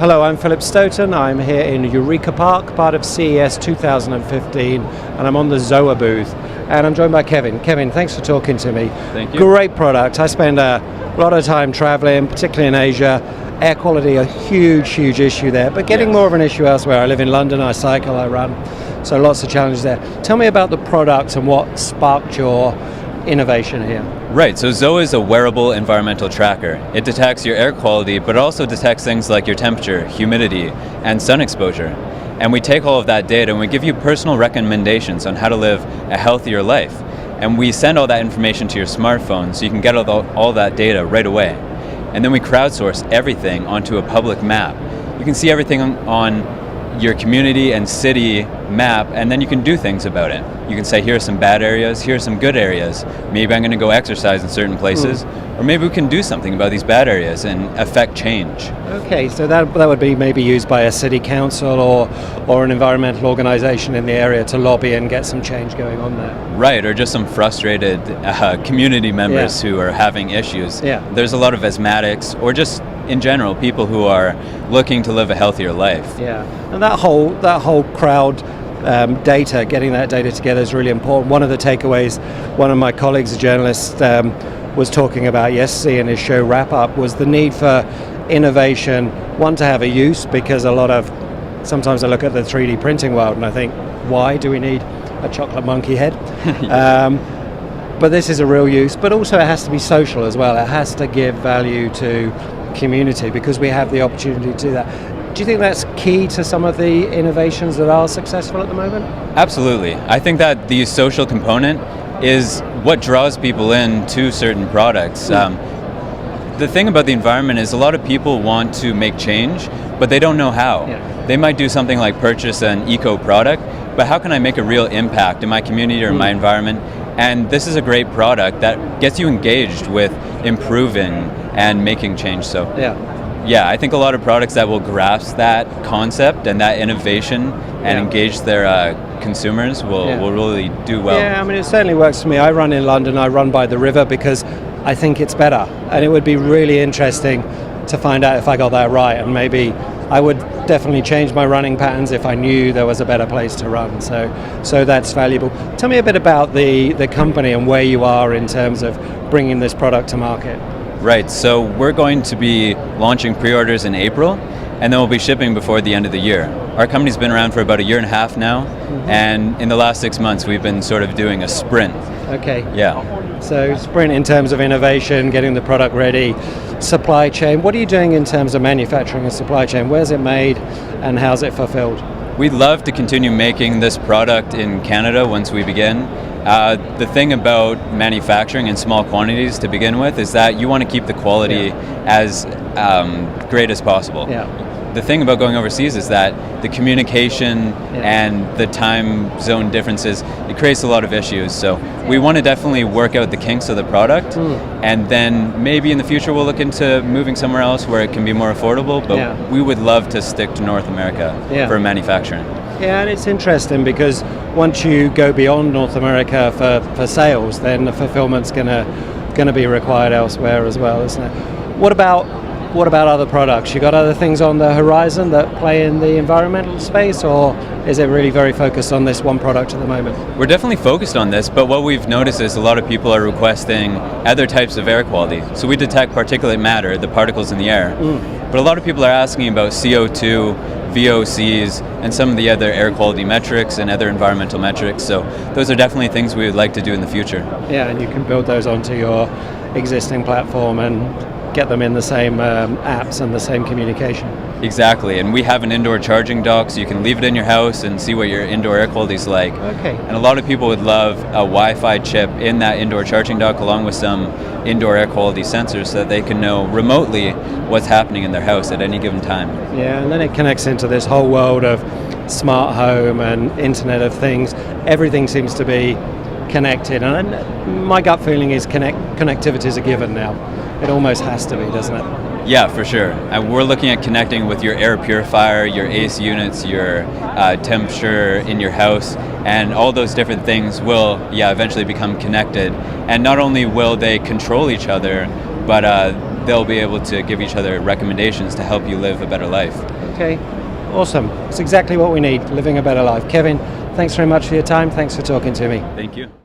Hello, I'm Philip Stoten. I'm here in Eureka Park, part of CES 2015, and I'm on the TZOA booth. And I'm joined by Kevin. Kevin, thanks for talking to me. Thank you. Great product. I spend a lot of time traveling, particularly in Asia. Air quality, a huge issue there, but getting more of an issue elsewhere. I live in London, I cycle, I run, so lots of challenges there. Tell me about the product and what sparked your innovation here. Right, so TZOA is a wearable environmental tracker. It detects your air quality, but it also detects things like your temperature, humidity, and sun exposure. And we take all of that data and we give you personal recommendations on how to live a healthier life. And we send all that information to your smartphone so you can get all that data right away. And then we crowdsource everything onto a public map. You can see everything on your community and city map, and then you can do things about it. You can say, here are some bad areas, here are some good areas. Maybe I'm going to go exercise in certain places, or maybe we can do something about these bad areas and affect change. Okay, so that would be maybe used by a city council or an environmental organization in the area to lobby and get some change going on there. Right, or just some frustrated community members who are having issues. Yeah. There's a lot of asthmatics, or just in general, people who are looking to live a healthier life. Yeah, and that whole crowd data, getting that data together is really important. One of the takeaways, one of my colleagues, a journalist, was talking about yesterday in his show Wrap Up, was the need for innovation, one, to have a use, because sometimes I look at the 3D printing world and I think, why do we need a chocolate monkey head? But this is a real use, but also it has to be social as well. It has to give value to community because we have the opportunity to do that. Do you think that's key to some of the innovations that are successful at the moment? Absolutely. I think that the social component is what draws people in to certain products. The thing about the environment is a lot of people want to make change, but they don't know how. Yeah. They might do something like purchase an eco product, but how can I make a real impact in my community or in my environment? And this is a great product that gets you engaged with improving and making change. So yeah, I think a lot of products that will grasp that concept and that innovation and engage their consumers will really do well. Yeah, I mean, it certainly works for me. I run in London, I run by the river because I think it's better. And it would be really interesting to find out if I got that right, and maybe I would definitely change my running patterns if I knew there was a better place to run. So that's valuable. Tell me a bit about the company and where you are in terms of bringing this product to market. Right, so we're going to be launching pre-orders in April, and then we'll be shipping before the end of the year. Our company's been around for about a year and a half now, and in the last 6 months we've been sort of doing a sprint. Okay. Yeah. So sprint in terms of innovation, getting the product ready, supply chain. What are you doing in terms of manufacturing and supply chain? Where's it made and how's it fulfilled? We'd love to continue making this product in Canada once we begin. The thing about manufacturing in small quantities to begin with is that you want to keep the quality as great as possible. Yeah. The thing about going overseas is that the communication and the time zone differences, it creates a lot of issues. So we want to definitely work out the kinks of the product, and then maybe in the future we'll look into moving somewhere else where it can be more affordable, but we would love to stick to North America for manufacturing. Yeah, and it's interesting because once you go beyond North America for sales, then the fulfillment's gonna be required elsewhere as well, isn't it? What about other products? You got other things on the horizon that play in the environmental space, or is it really very focused on this one product at the moment? We're definitely focused on this, but what we've noticed is a lot of people are requesting other types of air quality. So we detect particulate matter, the particles in the air, but a lot of people are asking about CO2, VOCs, and some of the other air quality metrics and other environmental metrics. So those are definitely things we would like to do in the future. Yeah, and you can build those onto your existing platform and get them in the same apps and the same communication. Exactly, and we have an indoor charging dock, so you can leave it in your house and see what your indoor air quality is like. Okay. And a lot of people would love a Wi-Fi chip in that indoor charging dock, along with some indoor air quality sensors, so that they can know remotely what's happening in their house at any given time. Yeah, and then it connects into this whole world of smart home and Internet of Things. Everything seems to be connected, and my gut feeling is connectivity is a given now. It almost has to be, doesn't it? Yeah, for sure. And we're looking at connecting with your air purifier, your AC units, your temperature in your house, and all those different things will, eventually become connected. And not only will they control each other, but they'll be able to give each other recommendations to help you live a better life. Okay, awesome. It's exactly what we need, living a better life. Kevin, thanks very much for your time. Thanks for talking to me. Thank you.